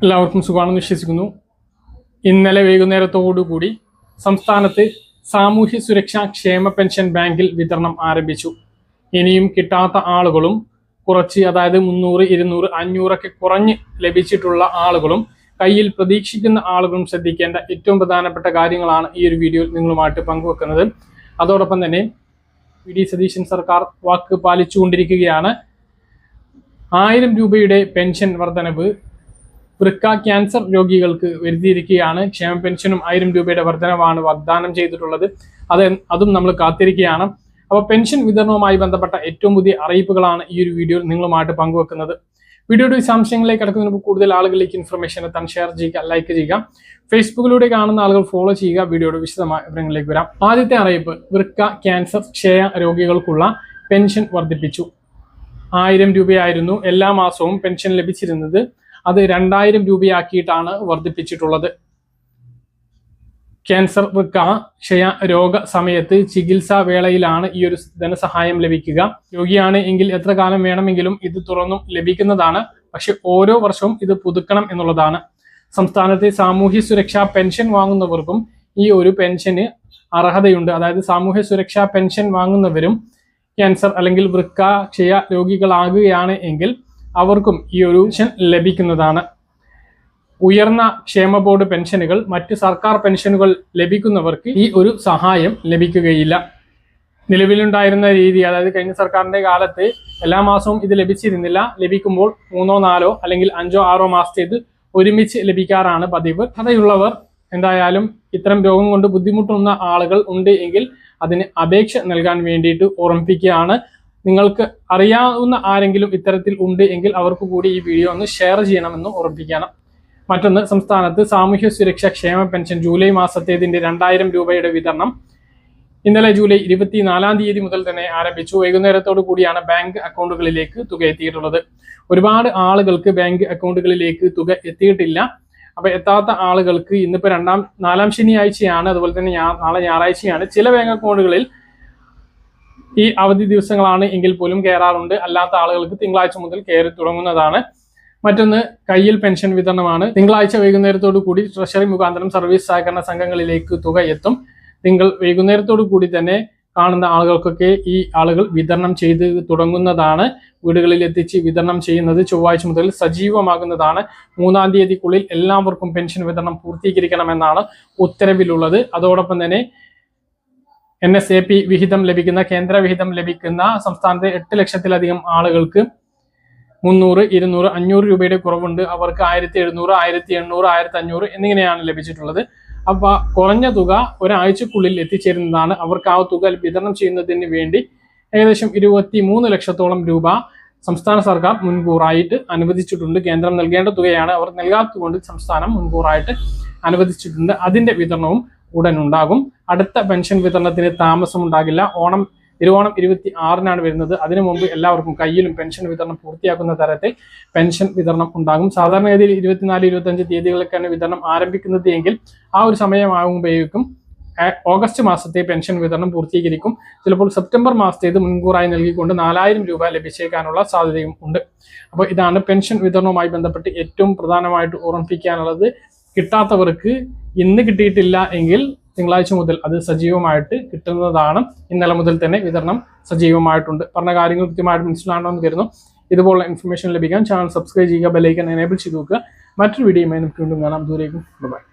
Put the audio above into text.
എല്ലാവർക്കും സുഖമാണെന്ന് വിശ്വസിക്കുന്നു. ഇന്നലെ വൈകുന്നേരത്തോടുകൂടി സംസ്ഥാനത്ത് സാമൂഹ്യ സുരക്ഷാ ക്ഷേമ പെൻഷൻ ബാങ്കിൽ വിതരണം ആരംഭിച്ചു. ഇനിയും കിട്ടാത്ത ആളുകളും കുറച്ച്, അതായത് 300, 200, 500 കുറഞ്ഞ് ലഭിച്ചിട്ടുള്ള ആളുകളും കയ്യിൽ പ്രതീക്ഷിക്കുന്ന ആളുകളും ശ്രദ്ധിക്കേണ്ട ഏറ്റവും പ്രധാനപ്പെട്ട കാര്യങ്ങളാണ് ഈ ഒരു വീഡിയോയിൽ നിങ്ങളുമായിട്ട് പങ്കുവെക്കുന്നത്. അതോടൊപ്പം തന്നെ വി.ഡി. സതീശൻ സർക്കാർ വാക്ക് പാലിച്ചുകൊണ്ടിരിക്കുകയാണ്. 1000 രൂപയുടെ പെൻഷൻ വർധനവ് വൃക്ക ക്യാൻസർ രോഗികൾക്ക് വരുത്തിയിരിക്കുകയാണ്. ക്ഷേമ പെൻഷനും 1000 രൂപയുടെ വർധനവാണ് വാഗ്ദാനം ചെയ്തിട്ടുള്ളത്. അതും നമ്മൾ കാത്തിരിക്കുകയാണ്. അപ്പോൾ പെൻഷൻ വിതരണവുമായി ബന്ധപ്പെട്ട ഏറ്റവും പുതിയ അറിയിപ്പുകളാണ് ഈ ഒരു വീഡിയോയിൽ നിങ്ങളുമായിട്ട് പങ്കുവെക്കുന്നത്. വീഡിയോയുടെ വിശദാംശങ്ങളിലേക്ക് കടക്കുന്നതിന് മുമ്പ് കൂടുതൽ ആളുകളിലേക്ക് ഇൻഫർമേഷൻ എത്താൻ ഷെയർ ചെയ്യുക, ലൈക്ക് ചെയ്യുക. ഫേസ്ബുക്കിലൂടെ കാണുന്ന ആളുകൾ ഫോളോ ചെയ്യുക. വീഡിയോയുടെ വിശദമായ വിവരങ്ങളിലേക്ക് വരാം. ആദ്യത്തെ അറിയിപ്പ്, വൃക്ക ക്യാൻസർ ക്ഷയ രോഗികൾക്കുള്ള പെൻഷൻ വർദ്ധിപ്പിച്ചു. 1000 രൂപയായിരുന്നു എല്ലാ മാസവും പെൻഷൻ ലഭിച്ചിരുന്നത്. അത് 2000 രൂപയാക്കിയിട്ടാണ് വർദ്ധിപ്പിച്ചിട്ടുള്ളത്. ക്യാൻസർ, വൃക്ക, ക്ഷയ രോഗ സമയത്ത് ചികിത്സാ വേളയിലാണ് ഈ ഒരു ധനസഹായം ലഭിക്കുക. രോഗിയാണ് എങ്കിൽ എത്ര കാലം വേണമെങ്കിലും ഇത് തുറന്നും ലഭിക്കുന്നതാണ്. പക്ഷെ ഓരോ വർഷവും ഇത് പുതുക്കണം എന്നുള്ളതാണ്. സംസ്ഥാനത്തെ സാമൂഹ്യ സുരക്ഷാ പെൻഷൻ വാങ്ങുന്നവർക്കും ഈ ഒരു പെൻഷന് അർഹതയുണ്ട്. അതായത് സാമൂഹ്യ സുരക്ഷാ പെൻഷൻ വാങ്ങുന്നവരും ക്യാൻസർ അല്ലെങ്കിൽ വൃക്ക, ക്ഷയ രോഗികളാകുകയാണ് എങ്കിൽ അവർക്കും ഈ ഒരു പെൻഷൻ ലഭിക്കുന്നതാണ്. ഉയർന്ന ക്ഷേമ ബോർഡ് പെൻഷനുകൾ, മറ്റ് സർക്കാർ പെൻഷനുകൾ ലഭിക്കുന്നവർക്ക് ഈ ഒരു സഹായം ലഭിക്കുകയില്ല. നിലവിലുണ്ടായിരുന്ന രീതി, അതായത് കഴിഞ്ഞ സർക്കാരിന്റെ കാലത്ത് എല്ലാ മാസവും ഇത് ലഭിച്ചിരുന്നില്ല. ലഭിക്കുമ്പോൾ 3, 4 അല്ലെങ്കിൽ 5, 6 മാസത്തേത് ഒരുമിച്ച് ലഭിക്കാറാണ് പതിവ്. അർഹതയുള്ളവർ എന്തായാലും ഇത്തരം രോഗം കൊണ്ട് ബുദ്ധിമുട്ടുന്ന ആളുകൾ ഉണ്ട് എങ്കിൽ അതിന് അപേക്ഷ നൽകാൻ വേണ്ടിയിട്ട് ഓർമ്മിപ്പിക്കുകയാണ്. നിങ്ങൾക്ക് അറിയാവുന്ന ആരെങ്കിലും ഇത്തരത്തിൽ ഉണ്ട് എങ്കിൽ അവർക്ക് കൂടി ഈ വീഡിയോ ഒന്ന് ഷെയർ ചെയ്യണമെന്ന് ഓർമ്മിപ്പിക്കണം. മറ്റൊന്ന്, സംസ്ഥാനത്ത് സാമൂഹ്യ സുരക്ഷാ ക്ഷേമ പെൻഷൻ ജൂലൈ മാസത്തേതിന്റെ 2000 രൂപയുടെ വിതരണം ഇന്നലെ ജൂലൈ 24-ാം തീയതി മുതൽ തന്നെ ആരംഭിച്ചു. വൈകുന്നേരത്തോടു കൂടിയാണ് ബാങ്ക് അക്കൗണ്ടുകളിലേക്ക് തുക എത്തിയിട്ടുള്ളത്. ഒരുപാട് ആളുകൾക്ക് ബാങ്ക് അക്കൗണ്ടുകളിലേക്ക് തുക എത്തിയിട്ടില്ല. അപ്പൊ എത്താത്ത ആളുകൾക്ക് ഇന്നിപ്പോ 4-ാം ശനിയാഴ്ചയാണ്, അതുപോലെ തന്നെ നാളെ ഞായറാഴ്ചയാണ്. ചില ബാങ്ക് അക്കൗണ്ടുകളിൽ ഈ അവധി ദിവസങ്ങളാണ് എങ്കിൽ പോലും കയറാറുണ്ട്. അല്ലാത്ത ആളുകൾക്ക് തിങ്കളാഴ്ച മുതൽ കയറി തുടങ്ങുന്നതാണ്. മറ്റൊന്ന്, കയ്യിൽ പെൻഷൻ വിതരണമാണ്. തിങ്കളാഴ്ച വൈകുന്നേരത്തോടു കൂടി ട്രഷറി മുഖാന്തരം സർവീസ് സഹകരണ സംഘങ്ങളിലേക്ക് തുക എത്തും. തിങ്കൾ വൈകുന്നേരത്തോടു കൂടി തന്നെ കാണുന്ന ആളുകൾക്കൊക്കെ ഈ ആളുകൾ വിതരണം ചെയ്ത് തുടങ്ങുന്നതാണ്. വീടുകളിൽ എത്തിച്ച് വിതരണം ചെയ്യുന്നത് ചൊവ്വാഴ്ച മുതൽ സജീവമാകുന്നതാണ്. 3-ാം തീയതിക്കുള്ളിൽ എല്ലാവർക്കും പെൻഷൻ വിതരണം പൂർത്തീകരിക്കണമെന്നാണ് ഉത്തരവിലുള്ളത്. അതോടൊപ്പം തന്നെ NSAP വിഹിതം ലഭിക്കുന്ന, കേന്ദ്ര വിഹിതം ലഭിക്കുന്ന സംസ്ഥാനത്തെ 8 ലക്ഷത്തിലധികം ആളുകൾക്ക് 300, 200, 500 രൂപയുടെ കുറവുണ്ട്. അവർക്ക് 1700, 1800, 1500 എന്നിങ്ങനെയാണ് ലഭിച്ചിട്ടുള്ളത്. അപ്പൊ കുറഞ്ഞ തുക ഒരാഴ്ചക്കുള്ളിൽ എത്തിച്ചേരുന്നതാണ്. അവർക്ക് ആ തുക വിതരണം ചെയ്യുന്നതിന് വേണ്ടി ഏകദേശം 23 ലക്ഷത്തോളം രൂപ സംസ്ഥാന സർക്കാർ മുൻകൂറായിട്ട് അനുവദിച്ചിട്ടുണ്ട്. കേന്ദ്രം നൽകേണ്ട തുകയാണ്, അവർ നൽകാത്തതുകൊണ്ട് സംസ്ഥാനം മുൻകൂറായിട്ട് അനുവദിച്ചിട്ടുണ്ട്. അതിന്റെ വിതരണവും ഉടൻ ഉണ്ടാകും. അടുത്ത പെൻഷൻ വിതരണത്തിന് താമസം ഉണ്ടാകില്ല. തിരുവോണം 26-നാണ് വരുന്നത്. അതിനു മുമ്പ് എല്ലാവർക്കും കയ്യിലും പെൻഷൻ വിതരണം പൂർത്തിയാക്കുന്ന തരത്തിൽ പെൻഷൻ വിതരണം ഉണ്ടാകും. സാധാരണഗതിയിൽ 24, 25 തീയതികളിലേക്കാണ് വിതരണം ആരംഭിക്കുന്നത് എങ്കിൽ ആ ഒരു സമയമാകുമ്പോഴേക്കും ഓഗസ്റ്റ് മാസത്തെ പെൻഷൻ വിതരണം പൂർത്തീകരിക്കും. ചിലപ്പോൾ സെപ്റ്റംബർ മാസത്തേത് മുൻകൂറായി നൽകിക്കൊണ്ട് 4000 രൂപ ലഭിച്ചേക്കാനുള്ള സാധ്യതയും ഉണ്ട്. അപ്പോൾ ഇതാണ് പെൻഷൻ വിതരണവുമായി ബന്ധപ്പെട്ട് ഏറ്റവും പ്രധാനമായിട്ട് ഓർമ്മിപ്പിക്കാനുള്ളത്. കിട്ടാത്തവർക്ക് ഇന്ന് കിട്ടിയിട്ടില്ല എങ്കിൽ തിങ്കളാഴ്ച മുതൽ അത് സജീവമായിട്ട് കിട്ടുന്നതാണ്. ഇന്നലെ മുതൽ തന്നെ വിതരണം സജീവമായിട്ടുണ്ട്. പറഞ്ഞ കാര്യങ്ങൾ കൃത്യമായിട്ട് മനസ്സിലാണെന്ന് കരുതുന്നു. ഇതുപോലുള്ള ഇൻഫർമേഷൻ ലഭിക്കാൻ ചാനൽ സബ്സ്ക്രൈബ് ചെയ്യുക, ബെല്ലൈക്കൺ എനേബിൾ ചെയ്ത് നോക്കുക. മറ്റൊരു വീഡിയോയുമായി നമുക്ക് വീണ്ടും കാണാം. ദൂരേക്കും ബൈ.